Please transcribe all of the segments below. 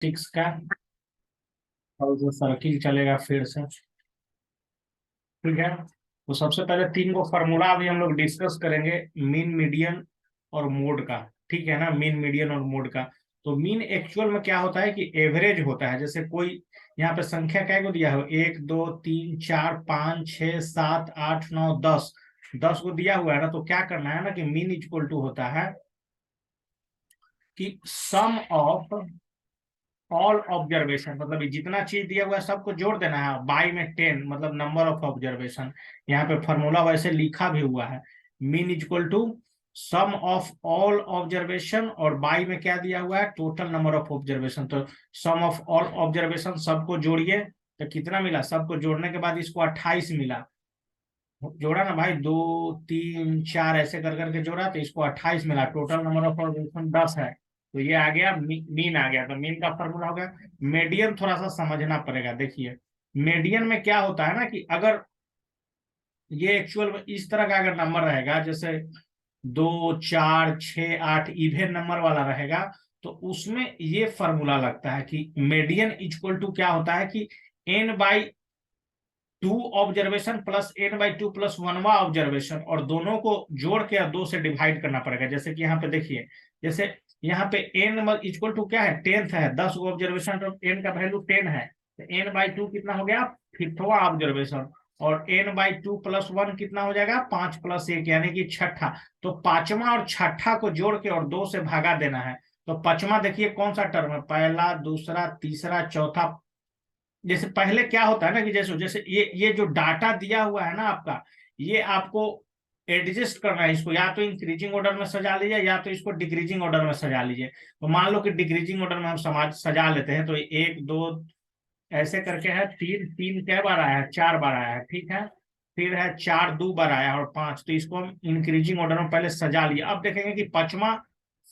Statistics का, और उसमें सर्किल चलेगा फिर से। ठीक है, तो सबसे पहले तीन को फार्मूला अभी हम लोग डिस्कस करेंगे, मीन, मीडियन और मोड का। ठीक है ना, मीन, मीडियन और मोड का। तो मीन एक्चुअल में क्या होता है कि एवरेज होता है। जैसे कोई यहाँ पे संख्या क्या को दिया है, 1 2 3 4 5 6 7 8 9 10, 10 को दिया हुआ है ना, तो क्या करना है ना कि मीन इक्वल टू होता है कि सम ऑफ ऑल ऑब्जर्वेशन, मतलब ये जितना चीज दिया हुआ है सबको जोड़ देना है, बाई में 10 मतलब नंबर ऑफ ऑब्जर्वेशन। यहाँ पे फॉर्मूला वैसे लिखा भी हुआ है, mean equal to sum of all observation, और बाई में क्या दिया हुआ है, टोटल नंबर ऑफ ऑब्जर्वेशन। तो सम ऑफ ऑल ऑब्जर्वेशन सबको जोड़िए, तो कितना मिला, सबको जोड़ने के बाद इसको 28 मिला। जोड़ा ना भाई, 2 3 4 ऐसे कर करके जोड़ा तो इसको 28 मिला। टोटल नंबर ऑफ ऑब्जर्वेशन 10 है, तो ये आ गया मीन आ गया। तो मीन का फॉर्मूला हो गया। मीडियन थोड़ा सा समझना पड़ेगा। देखिए मीडियन में क्या होता है ना कि अगर ये एक्चुअल इस तरह का अगर नंबर रहेगा, जैसे 2 4 6 8 इवन नंबर वाला रहेगा, तो उसमें ये फॉर्मूला लगता है कि मीडियन इक्वल टू क्या होता है कि n/2 observation plus n/2 plus 1वां ऑब्जर्वेशन, और दोनों को जोड़ के 2 से डिवाइड करना पड़ेगा। जैसे कि यहाँ पे देखिए, जैसे यहाँ पे n इक्वल टू क्या है, 10th है, 10 ऑब्जर्वेशन, तो n का वैल्यू 10 है, तो n/2 कितना हो गया, 5वां ऑब्जर्वेशन, और n/2 प्लस 1 कितना हो जाएगा, 5 प्लस 1 यानी कि छठा। तो पांचवा और छठा को जोड़ के और 2 से भागा देना है। तो पांचवा देखिए कौन सा टर्म है, पहला, दूसरा, तीसरा, चौथा। जैसे पहले क्या होता है ना कि जैसे जैसे ये जो डाटा दिया हुआ है ना आपका, ये आपको एडजस्ट करना है। इसको या तो इंक्रीजिंग ऑर्डर में सजा लीजिए, या तो इसको डिक्रीजिंग ऑर्डर में सजा लीजिए। तो मान लो कि डिक्रीजिंग ऑर्डर में हम समाज सजा लेते हैं, तो 1 2 ऐसे करके है, 3 3 कै बार आया है, 4 बार आया है। ठीक है, फिर है 4 2 बार आया है, और 5। तो इसको हम इंक्रीजिंग ऑर्डर में पहले सजा लिया। अब देखेंगे कि पांचवा,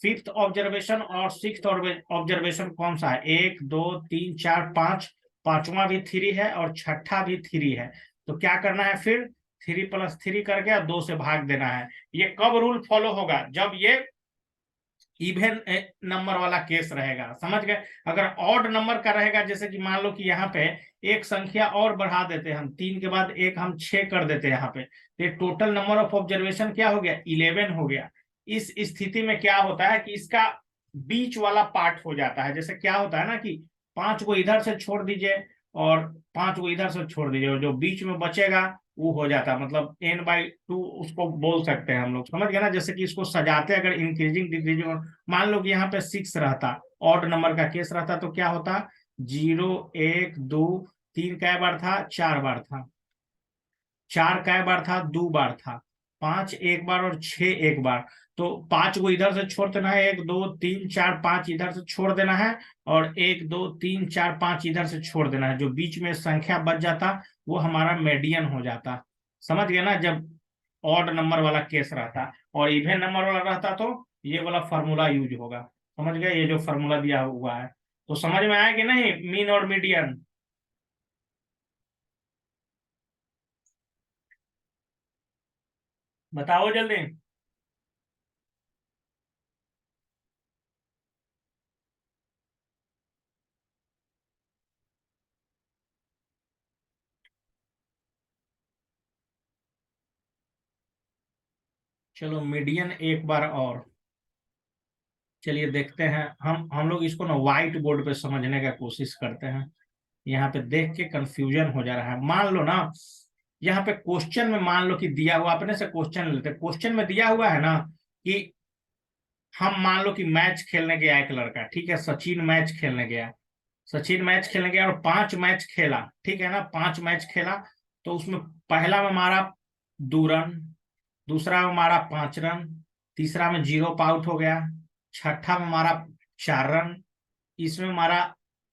फिफ्थ ऑब्जर्वेशन और सिक्स्थ ऑब्जर्वेशन कौन सा है, 1 2 3 4 5। पांचवा भी 3 है और छठा भी 3 है। तो क्या करना है फिर, 3 + 3 करके 2 से भाग देना है। ये कब रूल फॉलो होगा, जब ये इवन नंबर वाला केस रहेगा, समझ गए। अगर ऑड नंबर का रहेगा, जैसे कि मान लो कि यहाँ पे एक संख्या और बढ़ा देते हैं हम, 3 के बाद 1 हम 6 कर देते हैं यहाँ पे, तो टोटल नंबर ऑफ ऑब्जर्वेशन क्या हो गया, 11 हो गया। इस स्थिति में क्या होता है कि इसका बीच वाला पार्ट हो जाता है। जैसे क्या होता है ना कि 5 को इधर से छोड़ दीजिए और 5 को इधर से छोड़ दीजिए, और जो बीच में बचेगा वो हो जाता है, मतलब n/2 उसको बोल सकते हैं हम लोग, समझ गए ना। जैसे कि इसको सजाते अगर इंक्रीजिंग डिक्रीजिंग, मान लो कि यहाँ पे 6 रहता, ऑड नंबर का केस रहता, तो क्या होता, 0 1 2 3 कै बार था, 4 बार था, 4 कै बार था, 2 बार था, 5 एक बार और 6 एक बार। तो 5 को इधर से छोड़ देना है, 1 2 3 4 5 इधर से छोड़ देना है, और 1 2 3 4 5 इधर से छोड़ देना है। जो बीच में संख्या बच जाता वो हमारा मीडियन हो जाता। समझ गए ना, जब ऑड नंबर वाला केस रहता, और इवन नंबर वाला रहता तो ये वाला फॉर्मूला यूज होगा। समझ गए, ये जो फॉर्मूला दिया हुआ है। तो समझ में आया कि नहीं, मीन और मीडियन। बताओ जल्दी। चलो मीडियन एक बार और, चलिए देखते हैं। हम लोग इसको ना व्हाइट बोर्ड पे समझने का कोशिश करते हैं। यहाँ पे देख के कंफ्यूजन हो जा रहा है। मान लो ना, यहाँ पे क्वेश्चन में मान लो कि दिया हुआ, अपने से क्वेश्चन लेते हैं। क्वेश्चन में दिया हुआ है ना कि हम मान लो कि मैच खेलने गया एक लड़का, ठीक है, सचिन मैच खेलने गया। सचिन मैच खेलने गया और 5 मैच खेला, ठीक है ना, 5 मैच खेला। तो उसमें पहला में मारा 2 रन, दूसरा में मारा 5 रन, तीसरा में 0 आउट हो गया, छठा में मारा 4 रन, इसमें मारा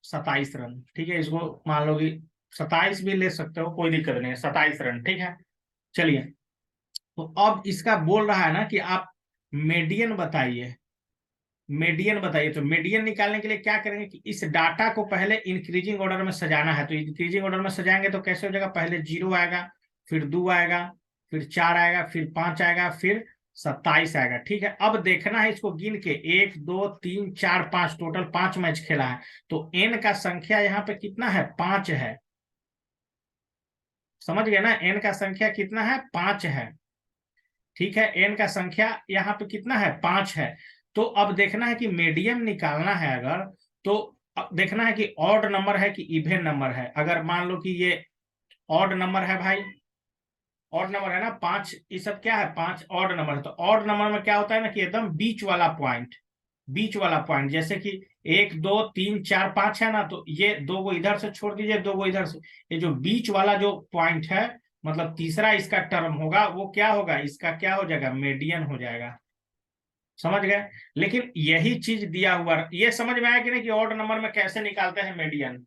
27 रन। ठीक है, इसको मान लो कि 27 भी ले सकते हो, कोई दिक्कत नहीं है, 27 रन। ठीक है, चलिए। तो अब इसका बोल रहा है ना कि आप मीडियन बताइए, मीडियन बताइए। तो मीडियन निकालने के लिए क्या करेंगे कि इस डाटा को पहले इंक्रीजिंग ऑर्डर में सजाना है। तो इंक्रीजिंग ऑर्डर में सजाएंगे तो कैसे हो जाएगा, पहले 0 आएगा, फिर 2 आएगा, फिर 4 आएगा, फिर 5 आएगा, फिर 27 आएगा। ठीक है, अब देखना है इसको गिन के, 1 2 3 4 5, टोटल 5 मैच खेला है। तो एन का संख्या यहाँ पे कितना है, 5 है। समझ गए ना, एन का संख्या कितना है, 5 है। ठीक है, एन का संख्या यहाँ पे कितना है, 5 है। तो अब देखना है कि मीडियन निकालना है अगर, तो अब देखना है कि ऑड नंबर है कि इवन नंबर है। अगर मान लो कि ये ऑड नंबर है भाई, ऑड नंबर है ना, 5, ये सब क्या है, 5 ऑड नंबर है। तो ऑड नंबर में क्या होता है ना कि एकदम बीच वाला पॉइंट, बीच वाला पॉइंट, जैसे कि 1 2 3 4 5 है ना, तो ये दो गो इधर से छोड़ दीजिए, दो गो इधर से, ये जो बीच वाला जो पॉइंट है, मतलब तीसरा इसका टर्म होगा, वो क्या होगा, इसका क्या हो जाएगा, मीडियन हो जाएगा। समझ गए। लेकिन यही चीज दिया हुआ, ये समझ में आया कि नहीं कि ऑड नंबर में कैसे निकालते हैं मीडियन।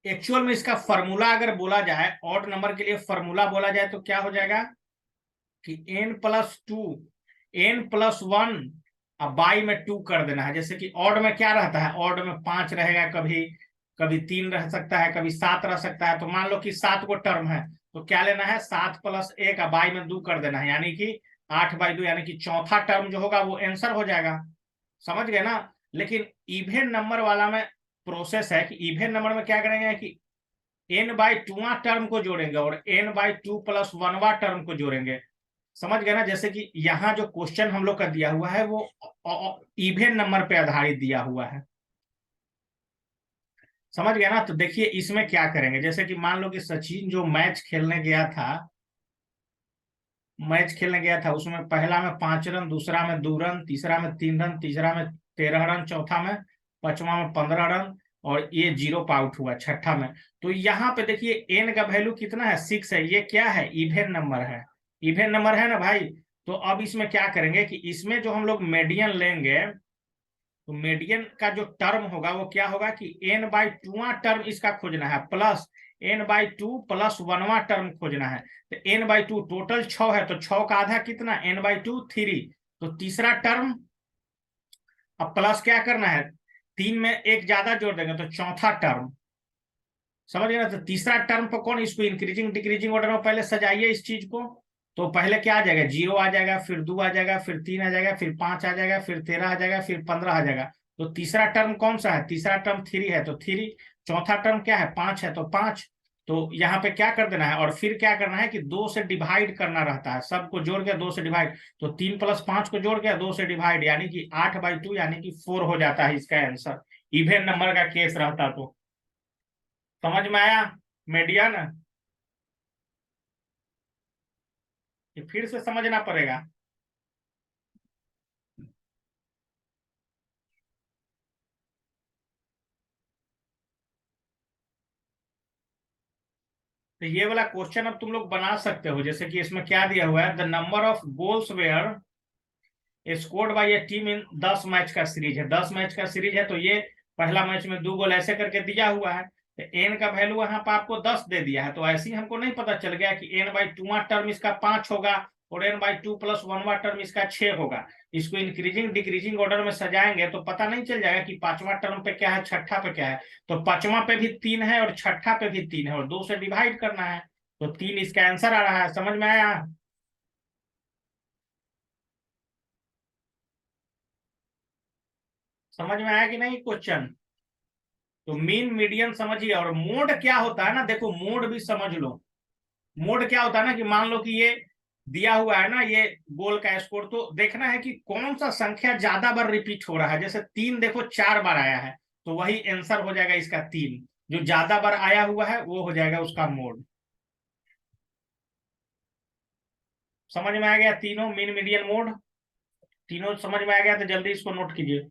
एक्चुअल में इसका फॉर्मूला अगर बोला जाए, ऑड नंबर के लिए फॉर्मूला बोला जाए तो क्या हो जाएगा कि n+2, n+1, अब बाई में 2 कर देना है। जैसे कि ऑड में क्या रहता है, ऑड में 5 रहेगा, कभी कभी 3 रह सकता है, कभी 7 रह सकता है। तो मान लो कि 7 को टर्म है, तो क्या लेना है, 7+1, अब बाई में 2 कर देना है, यानी कि 8/2, यानी कि चौथा टर्म जो होगा वो आंसर हो जाएगा। समझ गए ना। लेकिन इवेन नंबर वाला में प्रोसेस है कि इवेन नंबर में क्या करेंगे कि n/2वां टर्म को जोड़ेंगे और n/2+1वां टर्म को जोड़ेंगे। समझ गए ना। जैसे कि यहाँ जो क्वेश्चन हम लोग का दिया हुआ है वो इवेन नंबर पे आधारित दिया हुआ है। समझ गया ना। तो देखिए इसमें क्या करेंगे, जैसे कि मान लो कि सचिन जो मैच खेलने गया था, उसमें पहला में 5 रन, दूसरा में 2 रन, तीसरा में 3 रन, तीसरा में 13 रन, चौथा में, पांचवा में 15 रन, और ये 0 पे आउट हुआ छठा में। तो यहाँ पे देखिए एन का वैल्यू कितना है, 6 है। ये क्या है, इवेन नंबर है। इवेन नंबर है ना भाई। तो अब इसमें क्या करेंगे कि इसमें जो हम लोग मीडियन लेंगे, तो मीडियन का जो टर्म होगा वो क्या होगा कि n/2वां टर्म इसका खोजना है, प्लस n/2+1वां टर्म खोजना है। तो n/2 टोटल 6 है, तो 6 का आधा कितना, n/2 3। तो तीसरा टर्म, अब प्लस क्या करना है, 3 में एक ज्यादा जोड़ देंगे तो चौथा टर्म। समझ गए ना। तो तीसरा टर्म पर कौन, इसको इंक्रीजिंग डिक्रीजिंग ऑर्डर में पहले सजाइए इस चीज को। तो पहले क्या आ जाएगा, 0 आ जाएगा, फिर 2 आ जाएगा, फिर 3 आ जाएगा, फिर 5 आ जाएगा, फिर 13 आ जाएगा, फिर 15 आ जाएगा। तो तीसरा टर्म कौन सा है, तीसरा टर्म 3 है, तो 3। चौथा टर्म क्या है, 5 है, तो 5। तो यहाँ पे क्या कर देना है, और फिर क्या करना है कि 2 से डिवाइड करना रहता है, सबको जोड़ के 2 से डिवाइड। तो 3+5 को जोड़ के 2 से डिवाइड, यानी कि 8/2, यानी कि 4 हो जाता है इसका आंसर, इवेन नंबर का केस रहता तो। समझ में आया मीडियन। ये फिर से समझना पड़ेगा। तो ये वाला क्वेश्चन अब तुम लोग बना सकते हो, जैसे कि इसमें क्या दिया हुआ है, the number of goals were scored by a team in 10 match का सीरीज है। 10 मैच का सीरीज है, तो ये पहला मैच में 2 गोल ऐसे करके दिया हुआ है। तो एन का वैल्यू यहाँ पर आपको 10 दे दिया है, तो ऐसे ही हमको नहीं पता चल गया कि n/2वां टर्म इसका 5 होगा और n/2+1वां टर्म इसका 6 होगा। इसको इंक्रीजिंग डिक्रीजिंग ऑर्डर में सजाएंगे तो पता नहीं चल जाएगा कि पांचवा टर्म पे क्या है, छठा पे क्या है। तो पांचवा पे भी 3 है और छठा पे भी 3 है, और 2 से डिवाइड करना है। तो 3 इसका आंसर आ रहा है। समझ में आया। समझ में आया कि नहीं क्वेश्चन। तो मीन मीडियन समझिए, और मोड क्या होता है ना, देखो मोड भी समझ लो। मोड क्या होता है ना कि मान लो कि ये दिया हुआ है ना, ये गोल का स्कोर, तो देखना है कि कौन सा संख्या ज्यादा बार रिपीट हो रहा है। जैसे 3 देखो 4 बार आया है, तो वही आंसर हो जाएगा इसका 3। जो ज्यादा बार आया हुआ है वो हो जाएगा उसका मोड। समझ में आ गया तीनों, मीन मीडियन मोड, तीनों समझ में आ गया, तो जल्दी इसको नोट कीजिए।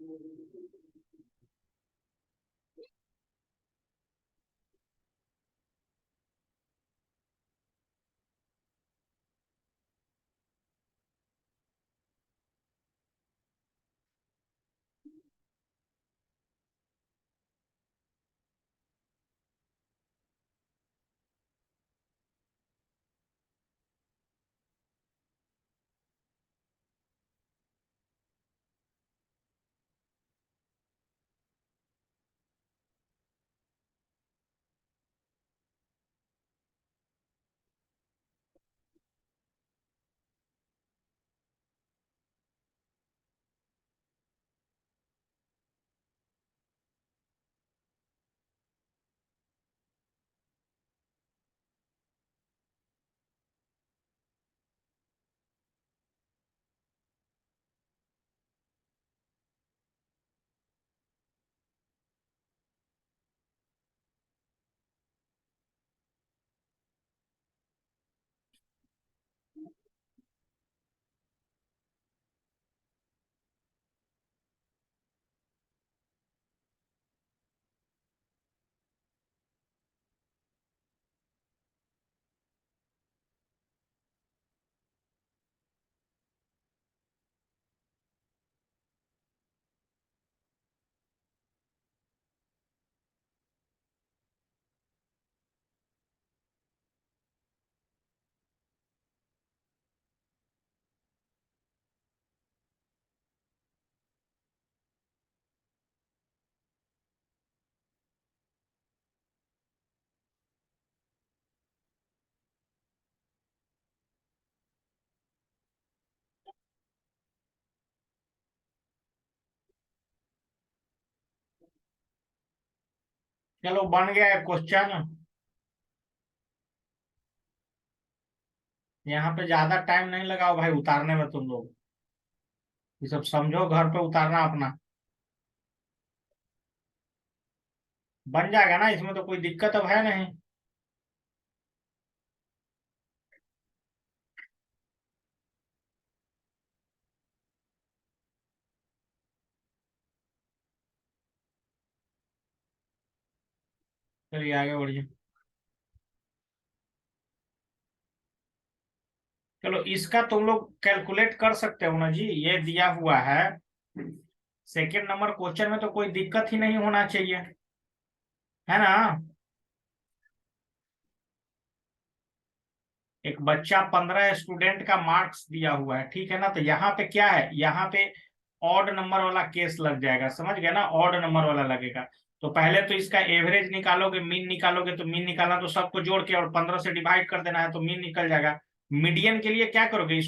चलो बन गया है क्वेश्चन। यहाँ पे ज्यादा टाइम नहीं लगाओ भाई उतारने में तुम लोग। ये सब समझो घर पे उतारना अपना। बन जाएगा ना, इसमें तो कोई दिक्कत अब है नहीं। चलिए आगे बढ़िए। चलो इसका तुम लोग कैलकुलेट कर सकते हो ना जी, ये दिया हुआ है। सेकंड नंबर क्वेश्चन में तो कोई दिक्कत ही नहीं होना चाहिए, है ना। एक बच्चा 15 स्टूडेंट का मार्क्स दिया हुआ है, ठीक है ना। तो यहाँ पे क्या है, यहाँ पे ऑड नंबर वाला केस लग जाएगा, समझ गए ना, ऑड नंबर वाला लगेगा। तो पहले तो इसका एवरेज निकालोगे, मीन निकालोगे। तो मीन निकालना तो सबको जोड़ के और 15 से डिवाइड कर देना है, तो मीन निकल जाएगा। मीडियन के लिए क्या करोगे,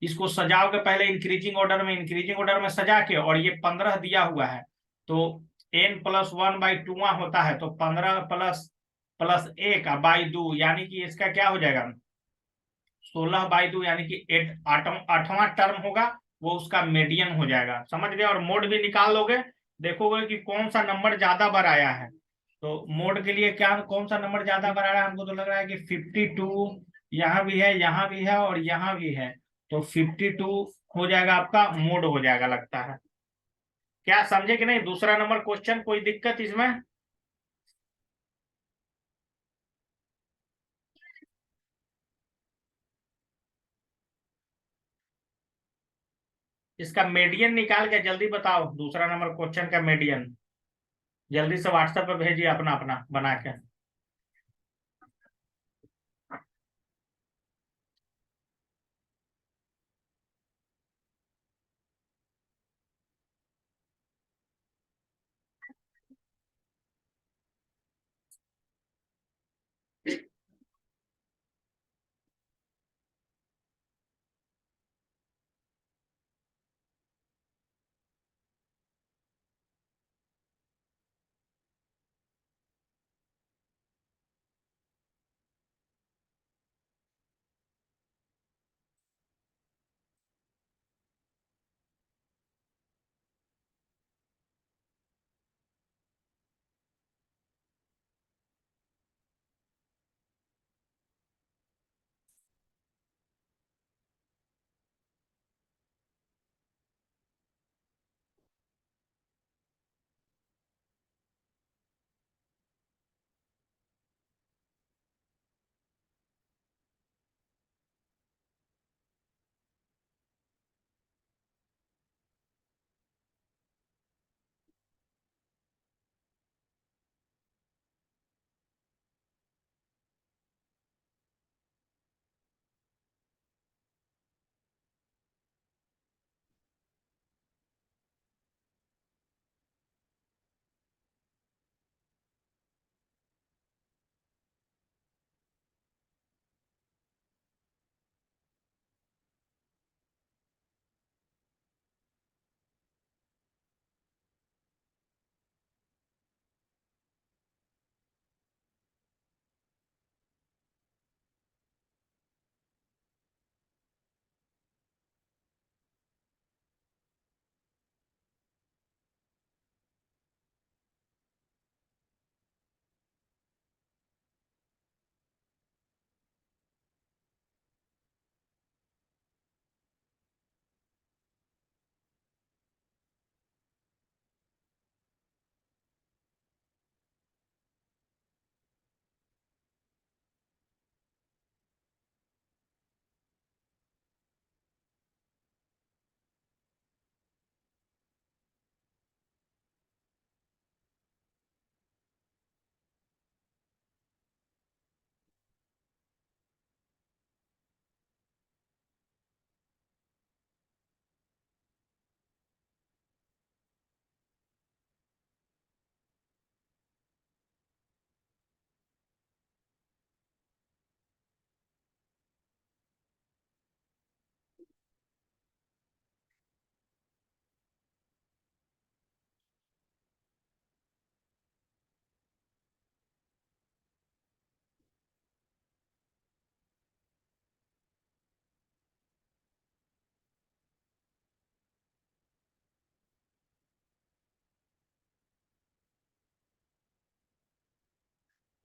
इसको सजाओगे पहले इंक्रीजिंग ऑर्डर में सजा के, और ये 15 दिया हुआ है। तो n+1/2 होता है, तो 15 प्लस प्लस 1/2, यानी कि इसका क्या हो जाएगा, 16/2, यानी कि 8वां टर्म होगा, वो उसका मीडियन हो जाएगा, समझ गए। और मोड भी निकाल लोगे, देखोगे कि कौन सा नंबर ज्यादा बार आया है। तो मोड के लिए क्या, कौन सा नंबर ज्यादा बार आया है, हमको तो लग रहा है कि 52 यहाँ भी है, यहाँ भी है और यहाँ भी है। तो 52 हो जाएगा आपका, मोड हो जाएगा लगता है। क्या समझे कि नहीं, दूसरा नंबर क्वेश्चन कोई दिक्कत इसमें। इसका मीडियन निकाल के जल्दी बताओ, दूसरा नंबर क्वेश्चन का मीडियन। जल्दी से व्हाट्सएप पे भेजिए अपना अपना बना के।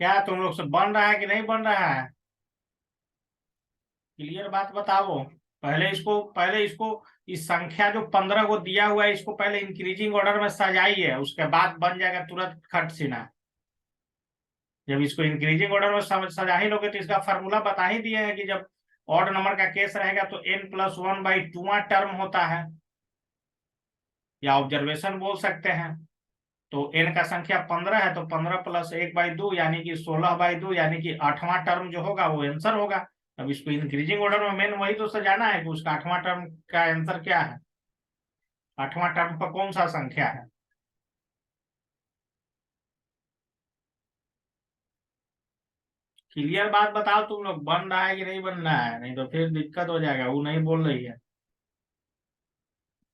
क्या तुम लोग से बन रहा है कि नहीं बन रहा है? क्लियर बात बताओ। पहले इसको इस संख्या जो 15 को दिया हुआ है इसको पहले इंक्रीजिंग ऑर्डर में सजाइए, उसके बाद बन जाएगा तुरंत खट सीना। जब इसको इंक्रीजिंग ऑर्डर में सजा ही लोगे तो इसका फार्मूला बता ही दिए हैं कि जब ऑड नंबर का केस रहेगा तो n+1/2 टर्म होता है, या ऑब्जर्वेशन बोल सकते हैं। तो n का संख्या 15 है तो 15+1/2 यानी कि 16/2 यानी कि 8वां टर्म जो होगा वो आंसर होगा। अब इसको इंक्रीजिंग ऑर्डर में मेन वही तो सजाना है कि उसका 8वां टर्म का आंसर क्या है, 8वां टर्म पर कौन सा संख्या है। क्लियर बात बताओ तुम लोग, बन रहा है कि नहीं बन रहा है? नहीं तो फिर दिक्कत हो जाएगा, वो नहीं बोल रही है।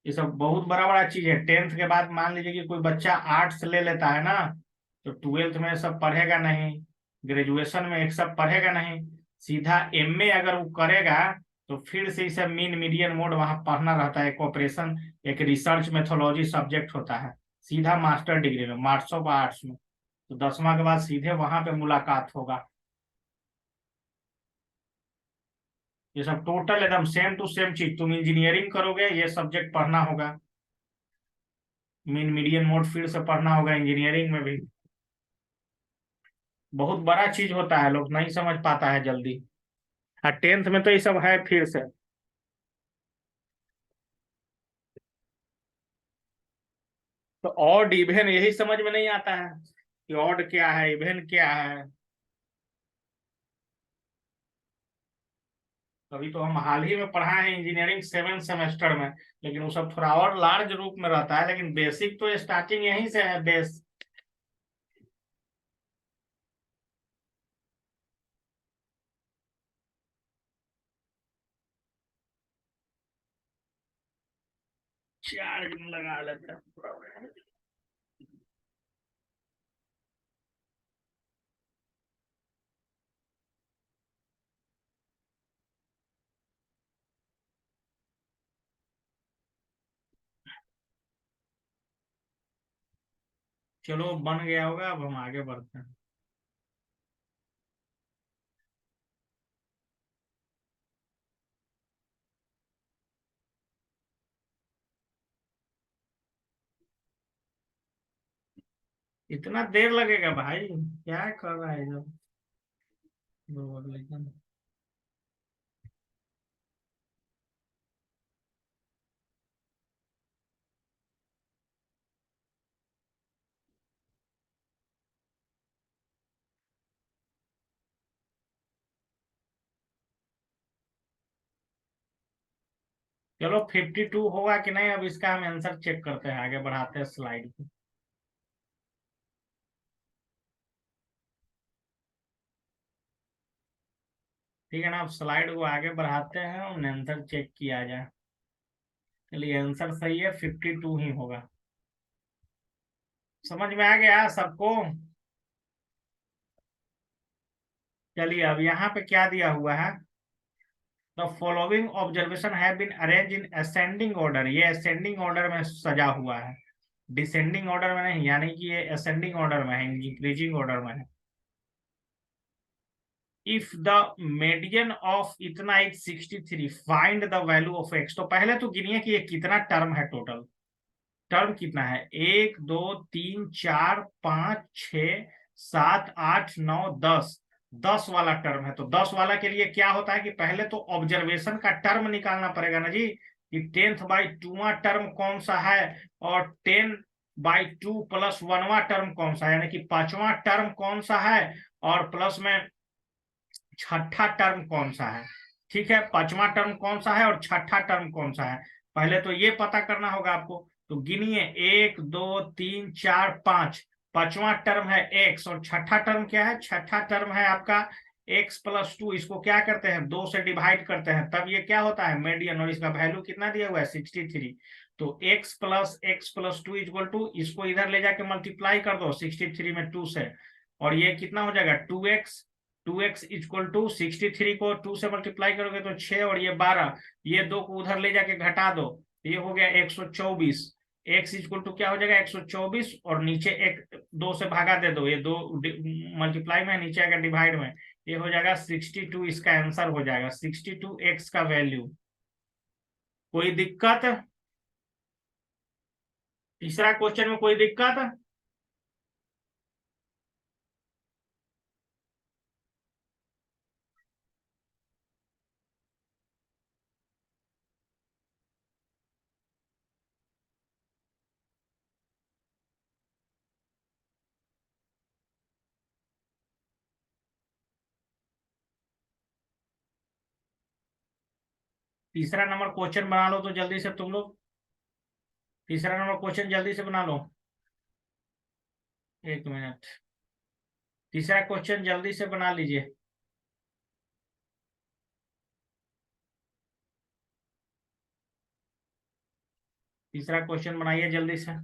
ये सब बहुत बड़ा बड़ा चीज है। 10th के बाद मान लीजिए कि कोई बच्चा आर्ट्स ले लेता है ना, तो 12th में सब पढ़ेगा नहीं, ग्रेजुएशन में एक सब पढ़ेगा नहीं, सीधा एमए अगर वो करेगा तो फिर से इसे मीन मीडियन मोड वहां पढ़ना रहता है, एक ऑपरेशन, एक रिसर्च मेथोलॉजी सब्जेक्ट होता है, सीधा मास्टर डिग्री में मार्क्स ऑफ आर्ट्स में। तो 10वां के बाद सीधे वहां पे मुलाकात होगा। ये सब टोटल एकदम सेम टू सेम चीज, तुम इंजीनियरिंग करोगे ये सब्जेक्ट पढ़ना होगा, मीन मीडियन मोड फिर से पढ़ना होगा इंजीनियरिंग में भी। बहुत बड़ा चीज होता है, लोग नहीं समझ पाता है जल्दी। और 10th में तो ये सब है फिर से। तो ऑड इवन यही समझ में नहीं आता है कि ऑड क्या है इवन क्या है। अभी तो हम हाल ही में पढ़ा है इंजीनियरिंग 7th सेमेस्टर में, लेकिन वो सब थोड़ा और लार्ज रूप में रहता है, लेकिन बेसिक तो स्टार्टिंग यहीं से है, बेस। चार्ज में लगा लेते हैं। चलो बन गया होगा, अब हम आगे बढ़ते हैं। इतना देर लगेगा भाई, क्या कर रहा है जो लेकिन। चलो 52 होगा कि नहीं, अब इसका हम आंसर चेक करते हैं, आगे बढ़ाते हैं स्लाइड को। ठीक है ना, अब स्लाइड को आगे बढ़ाते हैं और आंसर चेक किया जाए। चलिए आंसर सही है, 52 ही होगा। समझ में आ गया सबको? चलिए अब यहाँ पे क्या दिया हुआ है, the following observation have been arrange in ascending order, ये असेंडिंग ऑर्डर में सजा हुआ है, डिसेंडिंग ऑर्डर में नहीं, यानी कि ये असेंडिंग ऑर्डर में है, इंक्रीजिंग ऑर्डर में है। इफ द मीडियन ऑफ इतना is 63, find the value of x. तो पहले तो गिनिए कि ये कितना टर्म है टोटल। टर्म कितना है, 1 2 3 4 5 6 7 8 9 10। 10 वाला टर्म है, तो 10 वाला के लिए क्या होता है कि पहले तो ऑब्जर्वेशन का टर्म निकालना पड़ेगा ना जी, कि 10/2 टर्म कौन सा है, और 10/2 प्लस 1वां टर्म कौन सा है, यानी कि 5वां टर्म कौन सा है, और प्लस में छठा टर्म कौन सा है। ठीक है, 5वां टर्म कौन सा है और छठा टर्म कौन सा है, पहले तो ये पता करना होगा आपको। तो गिनिए, 1 2 3 4 5, 5वां टर्म है एक्स, और छठा टर्म क्या है, छठा टर्म है आपका x+2। इसको क्या करते हैं, 2 से डिवाइड करते हैं, तब ये क्या होता है, मीडियन, और इसका वैल्यू कितना दिया हुआ है, 63। तो x+x+2 इक्वल टू, इसको इधर ले जाके मल्टीप्लाई कर दो 63 में 2 से, और ये कितना हो जाएगा 2x। 2x इक्वल टू 63 को 2 से मल्टीप्लाई करोगे तो 6, और ये 12, ये 2 को उधर ले जाके घटा दो, ये हो गया 124। x इक्वल टू क्या हो जाएगा 124, और नीचे एक 2 से भागा दे दो, ये 2 मल्टीप्लाई में, नीचे आएगा डिवाइड में, ये हो जाएगा 62, इसका आंसर हो जाएगा 62 x का वैल्यू। कोई दिक्कत? तीसरा क्वेश्चन में कोई दिक्कत? तीसरा नंबर क्वेश्चन बना लो तो जल्दी से तुम लोग, तीसरा नंबर क्वेश्चन जल्दी से बना लो। एक मिनट, तीसरा क्वेश्चन जल्दी से बना लीजिए। तीसरा क्वेश्चन बनाइए जल्दी से।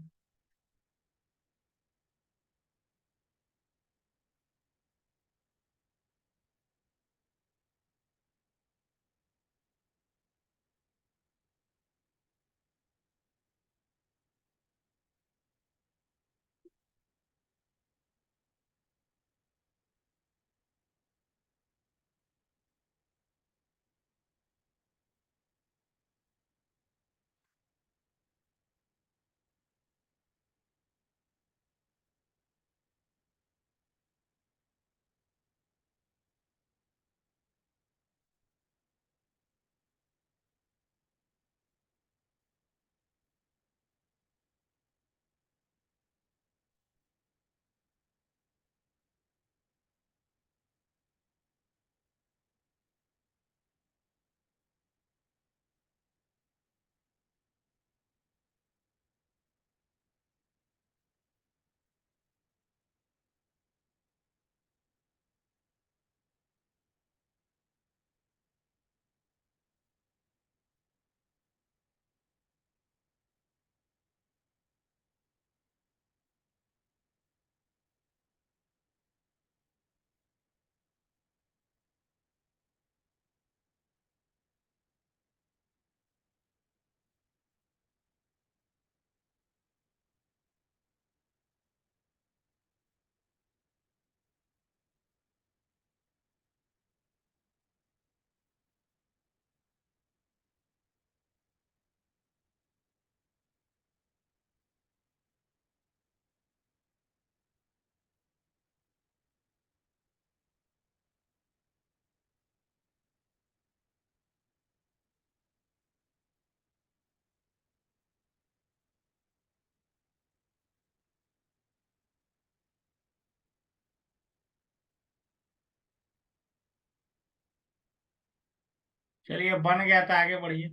चलिए बन गया था, आगे बढ़िए।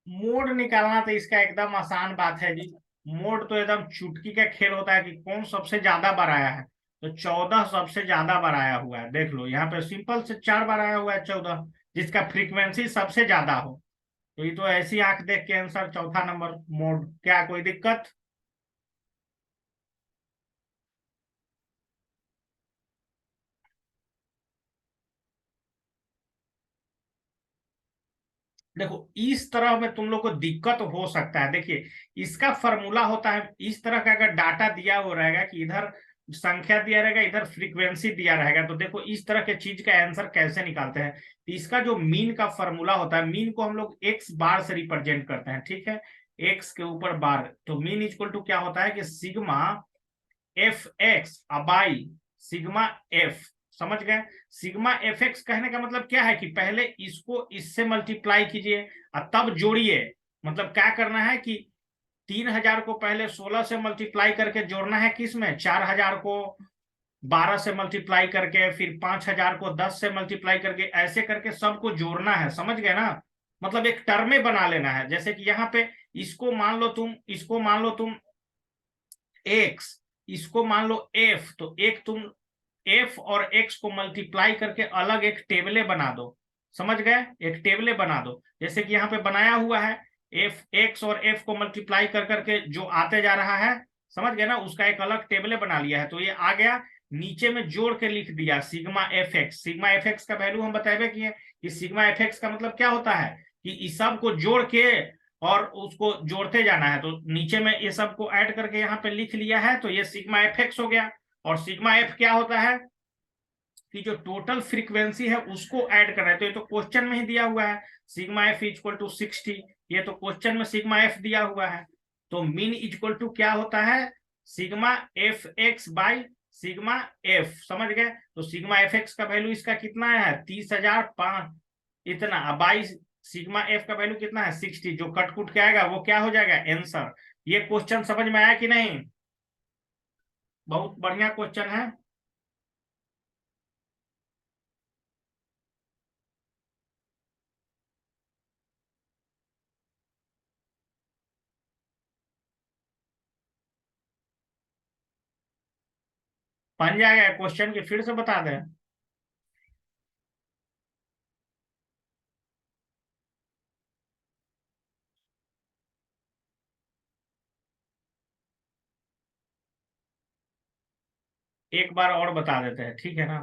मोड निकालना तो इसका एकदम आसान बात है जी। मोड तो एकदम चुटकी का खेल होता है कि कौन सबसे ज्यादा बार आया है। तो 14 सबसे ज्यादा बार आया हुआ है, देख लो यहाँ पे सिंपल से 4 बार आया हुआ है 14, जिसका फ्रीक्वेंसी सबसे ज्यादा हो। तो ये तो ऐसी आंख देख के आंसर चौथा नंबर मोड, क्या कोई दिक्कत? देखो इस तरह में तुम लोग को दिक्कत हो सकता है, देखिए इसका फॉर्मूला होता है इस तरह का, अगर डाटा दिया हुआ रहेगा कि इधर संख्या दिया रहेगा, इधर फ्रीक्वेंसी दिया रहेगा, तो देखो इस तरह के चीज का आंसर कैसे निकालते हैं। तो इसका जो मीन का फॉर्मूला होता है, मीन को हम लोग एक्स बार से रिप्रेजेंट करते हैं, ठीक है, एक्स के ऊपर बार। तो मीन इक्वल टू क्या होता है कि सिग्मा एफ एक्स अबाई सिग्मा एफ, समझ गए? सिग्मा एफ एक्स कहने का मतलब क्या है कि पहले इसको इससे मल्टीप्लाई कीजिए और तब जोड़िए। मतलब क्या करना है कि 3000 को पहले 16 से मल्टीप्लाई करके जोड़ना है, किस में 4000 को 12 से मल्टीप्लाई करके, फिर 5000 को 10 से मल्टीप्लाई करके, ऐसे करके सबको जोड़ना है, समझ गए ना? मतलब एक टर्मे बना लेना है, जैसे कि यहाँ पे इसको मान लो तुम, इसको मान लो तुम एक्स, इसको मान लो एफ, तो एक तुम एफ और एक्स को मल्टीप्लाई करके अलग एक टेबले बना दो, समझ गए? एक टेबले बना दो, जैसे कि यहाँ पे बनाया हुआ है, एफ एक्स और एफ को मल्टीप्लाई कर करके जो आते जा रहा है, समझ गए ना, उसका एक अलग टेबले बना लिया है। तो ये आ गया नीचे में जोड़ के लिख दिया sigma F x. Sigma F x का वैल्यू हम बताए किए कि सिग्मा एफ एक्स का मतलब क्या होता है कि इस सब को जोड़ के और उसको जोड़ते जाना है। तो नीचे में ये सब को ऐड करके यहाँ पे लिख लिया है, तो ये सिग्मा एफ एक्स हो गया। और सिग्मा एफ क्या होता है कि जो टोटल फ्रीक्वेंसी है उसको ऐड करना है। तो ये तो क्वेश्चन में ही दिया हुआ है, सिग्मा एफ इक्वल टू 60। ये तो क्वेश्चन में सिग्मा एफ दिया हुआ है। तो मीन इक्वल टू क्या होता है, sigma F x by sigma F. समझ गए? तो सिग्मा एफ एक्स का वैल्यू इसका कितना है, 30,005 इतना। बाई सिग्मा एफ का वैल्यू कितना है, 60। जो कट कुट के आएगा वो क्या हो जाएगा, आंसर। ये क्वेश्चन समझ में आया कि नहीं? बहुत बढ़िया क्वेश्चन है। बन जाएगा क्वेश्चन की, फिर से बता दें। एक बार और बता देते हैं, ठीक है ना।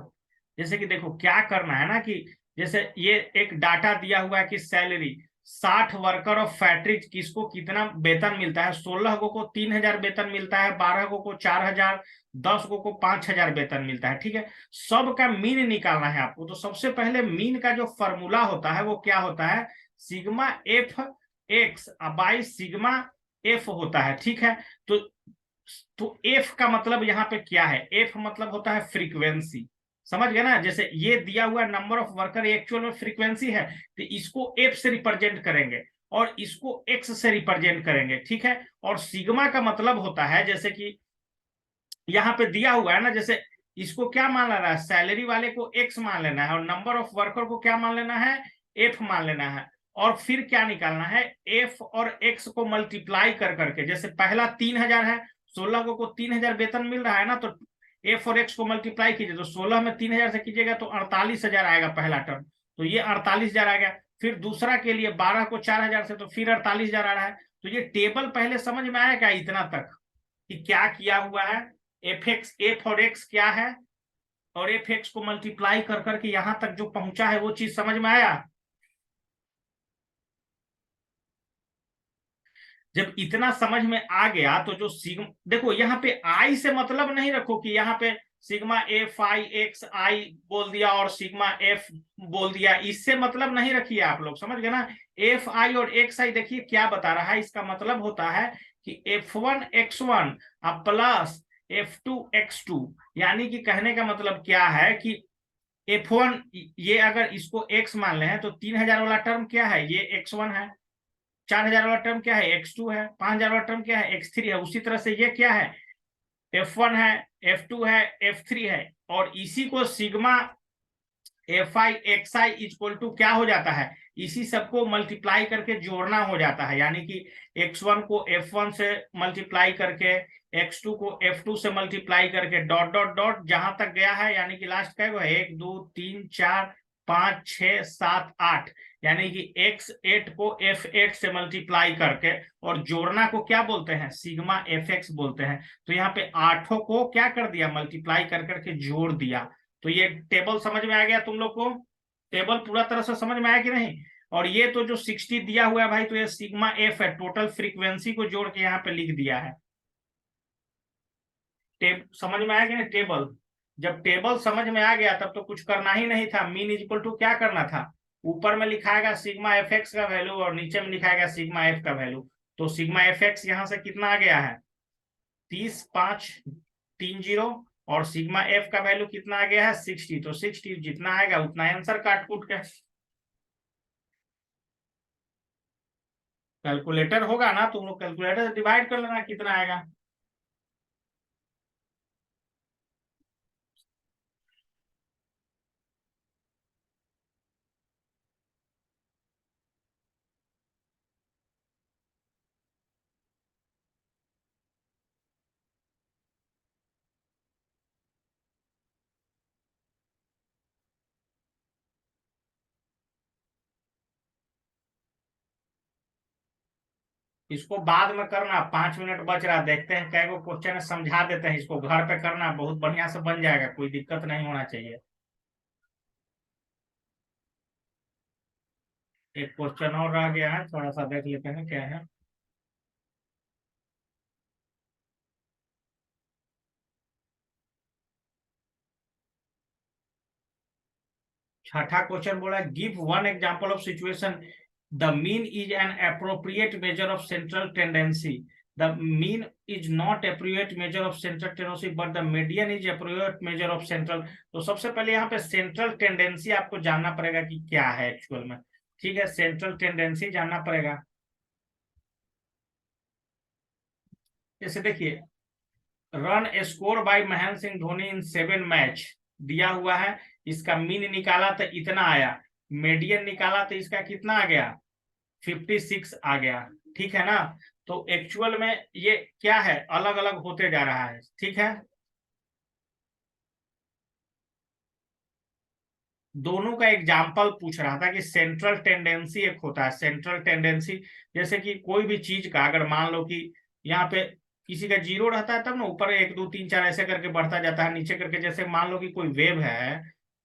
जैसे कि देखो क्या करना है ना कि जैसे ये एक डाटा दिया हुआ है कि सैलरी 60 वर्कर ऑफ फैक्ट्री किसको कितना वेतन मिलता है। 16 को 3,000 वेतन मिलता है, 12 को 4,000, 10 को 5,000 वेतन मिलता है। ठीक है, सबका मीन निकालना है आपको। तो सबसे पहले मीन का जो फॉर्मूला होता है वो क्या होता है, sigma F x by sigma F होता है। ठीक है, तो एफ का मतलब यहाँ पे क्या है, एफ मतलब होता है फ्रीक्वेंसी। समझ गए ना? जैसे ये दिया हुआ नंबर ऑफ वर्कर एक्चुअल में फ्रीक्वेंसी है, तो इसको एफ से रिप्रेजेंट करेंगे और इसको एक्स से रिप्रेजेंट करेंगे। ठीक है, और सिग्मा का मतलब होता है जैसे कि यहाँ पे दिया हुआ है ना, जैसे इसको क्या मान लेना है, सैलरी वाले को एक्स मान लेना है और नंबर ऑफ वर्कर को क्या मान लेना है, एफ मान लेना है। और फिर क्या निकालना है, एफ और एक्स को मल्टीप्लाई कर करके। जैसे पहला 3,000 है, 16 को 3,000 वेतन मिल रहा है ना, तो एफ और एक्स को मल्टीप्लाई कीजिए तो 16 में 3,000 से कीजिएगा तो 48,000 आएगा पहला टर्म। तो ये 48,000 आ गया। फिर दूसरा के लिए 12 को 4,000 से, तो फिर 48,000 आ रहा है। तो ये टेबल पहले समझ में आया क्या इतना तक कि क्या किया हुआ है, एफ एक्स एफ और एक्स क्या है और एफ एक्स को मल्टीप्लाई कर करके यहां तक जो पहुंचा है वो चीज समझ में आया। जब इतना समझ में आ गया तो जो सिग्मा, देखो यहाँ पे आई से मतलब नहीं रखो कि यहाँ पे सिग्मा एफ आई एक्स आई बोल दिया और सिग्मा एफ बोल दिया, इससे मतलब नहीं रखिए आप लोग। समझ गए ना? एफ आई और एक्स आई देखिए क्या बता रहा है, इसका मतलब होता है कि F1 X1 plus F2 X2। यानी कि कहने का मतलब क्या है कि F1, ये अगर इसको x मान ले हैं तो 3,000 वाला टर्म क्या है, ये X1 है। 4,000 वाला टर्म क्या है, X2 है। 5,000 वाला टर्म क्या है, X3 है। उसी तरह से ये क्या है, F1 है, F2 है, F3 है। और इसी को sigma f i x i equal to क्या हो जाता है, इसी सबको मल्टीप्लाई करके जोड़ना हो जाता है। यानी कि x1 को f1 से मल्टीप्लाई करके, x2 को f2 से मल्टीप्लाई करके, डॉट डॉट डॉट जहां तक गया है, यानी कि लास्ट का है 1 2 3 4 5 6 7 8। यानी कि x8 को f8 से मल्टीप्लाई करके और जोड़ना को क्या बोलते हैं, सिग्मा एफ एक्स बोलते हैं। तो यहाँ पे आठों को क्या कर दिया, मल्टीप्लाई कर करके जोड़ दिया। तो ये टेबल समझ में आ गया तुम लोग को? टेबल पूरा तरह से समझ में आया कि नहीं? और ये तो जो 60 दिया हुआ है भाई, तो ये सिग्मा एफ है, टोटल फ्रीक्वेंसी को जोड़ के यहाँ पे लिख दिया है। समझ में आया कि नहीं टेबल? जब टेबल समझ में आ गया तब तो कुछ करना ही नहीं था। मीन इक्वल टू क्या करना था, ऊपर में लिखाएगा सिग्मा एफ एक्स का वैल्यू और नीचे में लिखाएगा सिग्मा एफ का वैल्यू। तो सिग्मा एफ एक्स यहाँ से कितना आ गया है, 30,530। और सिग्मा एफ का वैल्यू कितना आ गया है, 60। तो 60 जितना आएगा उतना आंसर काट कूट के। कैलकुलेटर होगा ना, तुम लोग कैलकुलेटर से डिवाइड कर लेना कितना आएगा। इसको बाद में करना, 5 मिनट बच रहा, देखते हैं कै गो क्वेश्चन है, समझा देते हैं, इसको घर पे करना, बहुत बढ़िया से बन जाएगा, कोई दिक्कत नहीं होना चाहिए। एक क्वेश्चन और रह गया है, थोड़ा सा देख लेते हैं क्या है। छठा क्वेश्चन बोला, give one example of situation the mean is an appropriate measure of central tendency. The mean is not appropriate measure of central tendency but the median is appropriate measure of central. तो सबसे पहले यहाँ पे central tendency आपको जानना पड़ेगा कि क्या है एक्चुअल में। ठीक है, सेंट्रल टेंडेंसी जानना पड़ेगा। जैसे देखिए, run score bye Mahendra Singh Dhoni इन 7 मैच दिया हुआ है, इसका मीन निकाला तो इतना आया, मीडियन निकाला तो इसका कितना आ गया, 56 आ गया। ठीक है ना। तो एक्चुअल में ये क्या है, अलग अलग होते जा रहा है। ठीक है, दोनों का एग्जाम्पल पूछ रहा था कि सेंट्रल टेंडेंसी एक होता है, सेंट्रल टेंडेंसी, जैसे कि कोई भी चीज का अगर मान लो कि यहाँ पे किसी का जीरो रहता है तब ना ऊपर 1 2 3 4 ऐसे करके बढ़ता जाता है, नीचे करके, जैसे मान लो कि कोई वेव है,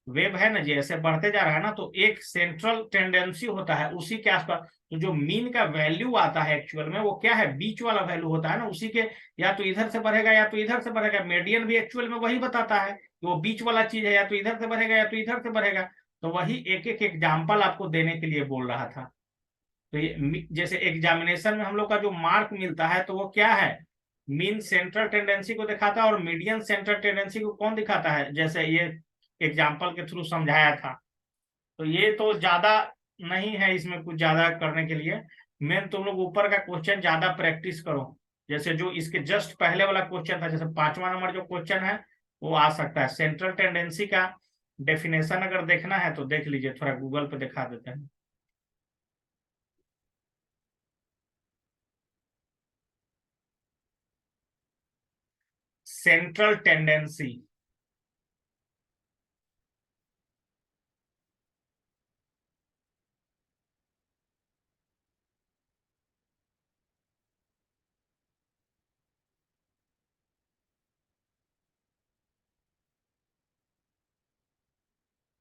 वेव है ना जी, ऐसे बढ़ते जा रहा है ना, तो एक सेंट्रल टेंडेंसी होता है उसी के आसपास। तो जो मीन का वैल्यू आता है एक्चुअल में वो क्या है, बीच वाला वैल्यू होता है ना, उसी के, या तो इधर से बढ़ेगा या तो इधर से बढ़ेगा, मीडियन भी एक्चुअल में वही बताता है कि वो बीच वाला चीज है, या तो इधर से बढ़ेगा या तो इधर से बढ़ेगा। तो वही एक एक एग्जाम्पल आपको देने के लिए बोल रहा था। तो ये जैसे एग्जामिनेशन में हम लोग का जो मार्क मिलता है तो वो क्या है, मीन सेंट्रल टेंडेंसी को दिखाता है, और मीडियन सेंट्रल टेंडेंसी को कौन दिखाता है, जैसे ये एग्जाम्पल के थ्रू समझाया था। तो ये तो ज्यादा नहीं है, इसमें कुछ ज्यादा करने के लिए। मेन तुम लोग ऊपर का क्वेश्चन ज्यादा प्रैक्टिस करो, जैसे जो इसके जस्ट पहले वाला क्वेश्चन था, जैसे 5वां नंबर जो क्वेश्चन है वो आ सकता है। सेंट्रल टेंडेंसी का डेफिनेशन अगर देखना है तो देख लीजिए, थोड़ा गूगल पे दिखा देते हैं। सेंट्रल टेंडेंसी,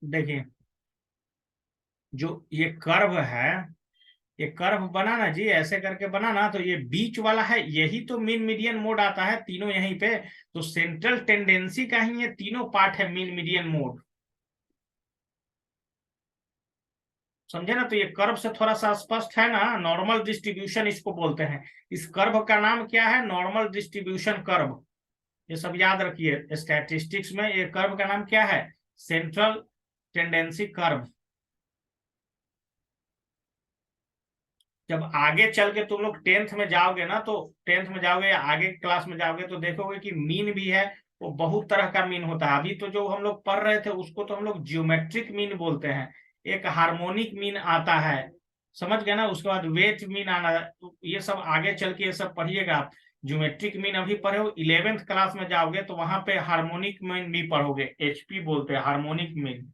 देखिए, जो ये कर्व है, ये कर्व बना ना जी, ऐसे करके बना ना, तो ये बीच वाला है, यही तो मीन मीडियन मोड आता है, तीनों यहीं पे। तो सेंट्रल टेंडेंसी का ही ये तीनों पार्ट है, मीन मीडियन मोड। समझे ना। तो ये कर्व से थोड़ा सा स्पष्ट है ना, नॉर्मल डिस्ट्रीब्यूशन इसको बोलते हैं। इस कर्व का नाम क्या है, नॉर्मल डिस्ट्रीब्यूशन कर्व। ये सब याद रखिए, स्टैटिस्टिक्स में ये कर्व का नाम क्या है, सेंट्रल टेंडेंसी कर्व। जब आगे चल के तुम लोग टेंथ में जाओगे ना, तो टेंथ में जाओगे या आगे क्लास में जाओगे तो देखोगे कि मीन भी है, वो बहुत तरह का मीन होता है। अभी तो जो हम लोग पढ़ रहे थे उसको तो हम लोग जियोमेट्रिक मीन बोलते हैं। एक हार्मोनिक मीन आता है, समझ गए ना, उसके बाद वेट मीन आना, तो ये सब आगे चल के ये सब पढ़िएगा आप। ज्योमेट्रिक मीन अभी पढ़े हो, 11th क्लास में जाओगे तो वहां पे हार्मोनिक मीन भी पढ़ोगे, एचपी बोलते हैं हार्मोनिक मीन।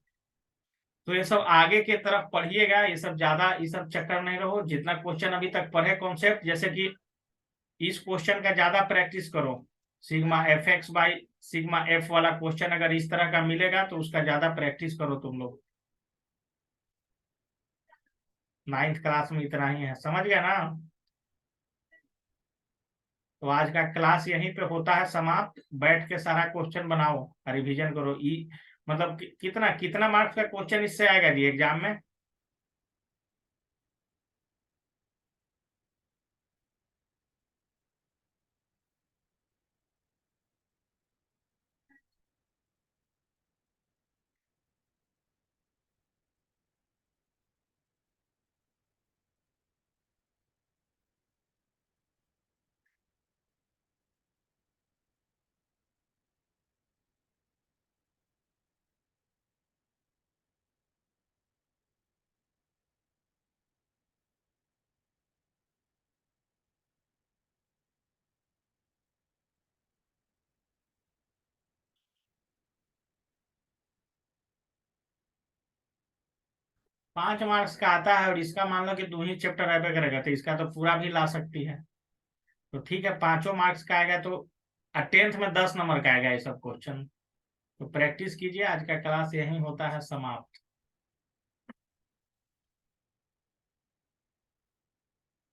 तो ये सब आगे के तरफ पढ़िएगा, ये सब ज्यादा, ये सब चक्कर नहीं रहो, जितना क्वेश्चन अभी तक पढ़े कॉन्सेप्ट, जैसे कि इस क्वेश्चन का ज्यादा प्रैक्टिस करो। Sigma F x by sigma F वाला क्वेश्चन अगर इस तरह का मिलेगा तो उसका ज्यादा प्रैक्टिस करो तुम लोग। 9th क्लास में इतना ही है, समझ गया ना। तो आज का क्लास यहीं पे होता है समाप्त, बैठ के सारा क्वेश्चन बनाओ, रिवीजन करो। मतलब कितना कितना मार्क्स का क्वेश्चन इससे आएगा जी एग्जाम में। 5 मार्क्स का आता है और इसका मान लो कि 2 ही चैप्टर अबे करेगा तो इसका तो पूरा भी ला सकती है। तो ठीक है, 5 मार्क्स का आएगा तो 10th में 10 नंबर का आएगा ये सब क्वेश्चन। तो प्रैक्टिस कीजिए, आज का क्लास यही होता है समाप्त।